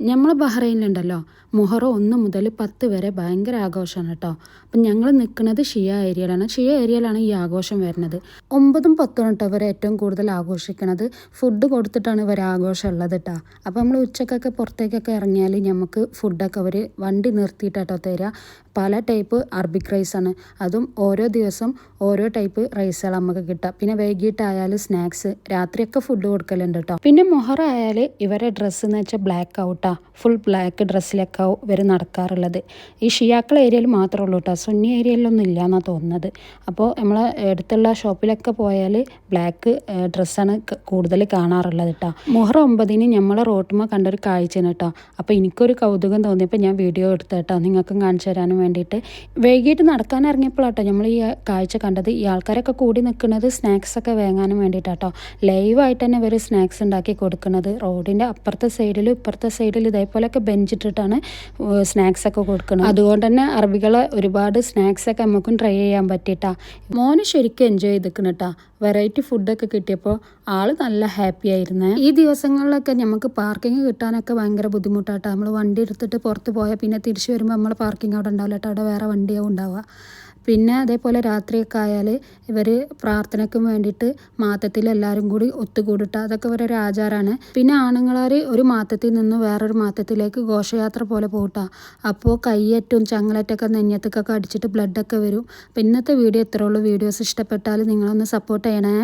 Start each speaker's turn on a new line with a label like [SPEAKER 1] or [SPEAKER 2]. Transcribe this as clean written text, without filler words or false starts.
[SPEAKER 1] നമ്മളെ ബഹ്റൈനിലുണ്ടല്ലോ മുഹറം 1 മുതൽ 10 വരെ ഭയങ്കര ആഘോഷമാണ് കേട്ടോ. അപ്പം ഞങ്ങൾ നിൽക്കുന്നത് ഷിയ ഏരിയയിലാണ്. ഷിയ ഏരിയയിലാണ് ഈ ആഘോഷം വരുന്നത്. 9ഉം 10ഉം കേട്ടോ ഇവർ ഏറ്റവും കൂടുതൽ ആഘോഷിക്കുന്നത്. ഫുഡ് കൊടുത്തിട്ടാണ് ഇവർ ആഘോഷം ഉള്ളത് കേട്ടോ. അപ്പോൾ നമ്മൾ ഉച്ചക്കൊക്കെ പുറത്തേക്കൊക്കെ ഇറങ്ങിയാൽ നമുക്ക് ഫുഡൊക്കെ അവർ വണ്ടി നിർത്തിയിട്ടോ തരിക. പല ടൈപ്പ് അറബിക് റൈസാണ്. അതും ഓരോ ദിവസം ഓരോ ടൈപ്പ് റൈസുകൾ നമുക്ക് കിട്ടുക. പിന്നെ വൈകിട്ടായാൽ സ്നാക്സ്, രാത്രിയൊക്കെ ഫുഡ് കൊടുക്കലുണ്ട് കേട്ടോ. പിന്നെ മുഹറം ആയാൽ ഇവരെ ഡ്രസ്സ് എന്ന് വെച്ചാൽ ബ്ലാക്ക് ഔട്ടാ. ഫുൾ ബ്ലാക്ക് ഡ്രസ്സിലൊക്കെ ഇവർ നടക്കാറുള്ളത്. ഈ ഷിയാക്കൾ ഏരിയയിൽ മാത്രമേ ഉള്ളൂ കേട്ടോ, സുന്നി ഏരിയയിലൊന്നും ഇല്ല എന്നാണ് തോന്നുന്നത്. അപ്പോൾ നമ്മൾ അടുത്തുള്ള ഷോപ്പിലൊക്കെ പോയാൽ ബ്ലാക്ക് ഡ്രസ്സാണ് കൂടുതൽ കാണാറുള്ളത് കേട്ടോ. മുഹറം 9-ന് നമ്മളെ റോട്ടുമ്മ കണ്ടൊരു കാഴ്ചയാണ് കേട്ടോ. അപ്പോൾ എനിക്കൊരു കൗതുകം തോന്നിയപ്പോൾ ഞാൻ വീഡിയോ എടുത്ത കേട്ടോ, നിങ്ങൾക്കും കാണിച്ചു തരാനും വേണ്ടിയിട്ട്. വൈകിട്ട് നടക്കാൻ ഇറങ്ങിയപ്പോഴാട്ടോ നമ്മൾ ഈ കാഴ്ച കണ്ടത്. ഈ ആൾക്കാരൊക്കെ കൂടി നിൽക്കുന്നത് സ്നാക്സൊക്കെ വാങ്ങാനും വേണ്ടിയിട്ടാട്ടോ. ലൈവായിട്ട് തന്നെ ഇവർ സ്നാക്സ് ഉണ്ടാക്കി കൊടുക്കുന്നത്. റോഡിൻ്റെ അപ്പുറത്തെ സൈഡിലും ഇപ്പുറത്തെ സൈഡിൽ ഇതേപോലെയൊക്കെ ബെഞ്ചിട്ടിട്ടാണ് സ്നാക്സൊക്കെ കൊടുക്കുന്നത്. അതുകൊണ്ട് തന്നെ അറബികളെ ഒരുപാട് സ്നാക്സൊക്കെ നമുക്കും ട്രൈ ചെയ്യാൻ പറ്റിയിട്ടാ. മോന് ശരിക്കും എൻജോയ് ചെയ്തിരിക്കണം കേട്ടോ. വെറൈറ്റി ഫുഡൊക്കെ കിട്ടിയപ്പോൾ ആൾ നല്ല ഹാപ്പി ആയിരുന്നേ. ഈ ദിവസങ്ങളിലൊക്കെ നമുക്ക് പാർക്കിംഗ് കിട്ടാനൊക്കെ ഭയങ്കര ബുദ്ധിമുട്ടാട്ടോ. നമ്മൾ വണ്ടി എടുത്തിട്ട് പുറത്ത് പോയാൽ പിന്നെ തിരിച്ചു വരുമ്പോൾ നമ്മൾ പാർക്കിംഗ് അവിടെ ഉണ്ടാവില്ല കേട്ടോ, അവിടെ വേറെ വണ്ടിയാവും ഉണ്ടാവുക. പിന്നെ അതേപോലെ രാത്രിയൊക്കെ ആയാൽ ഇവർ പ്രാർത്ഥനയ്ക്കും വേണ്ടിയിട്ട് മാത്തത്തിൽ എല്ലാവരും കൂടി ഒത്തുകൂടിട്ട, അതൊക്കെ ഇവരൊരു ആചാരമാണ്. പിന്നെ ആണുങ്ങളാർ ഒരു മാത്തത്തിൽ നിന്ന് വേറൊരു മാത്തത്തിലേക്ക് ഘോഷയാത്ര പോലെ പോകട്ടാ. അപ്പോൾ കയ്യേറ്റും ചങ്ങലറ്റൊക്കെ നെഞ്ഞത്തൊക്കെ അടിച്ചിട്ട് ബ്ലഡൊക്കെ വരും. അപ്പോൾ ഇന്നത്തെ വീഡിയോ ഇത്രേ ഉള്ളൂ. വീഡിയോസ് ഇഷ്ടപ്പെട്ടാൽ നിങ്ങളൊന്ന് സപ്പോർട്ട് ചെയ്യണേ.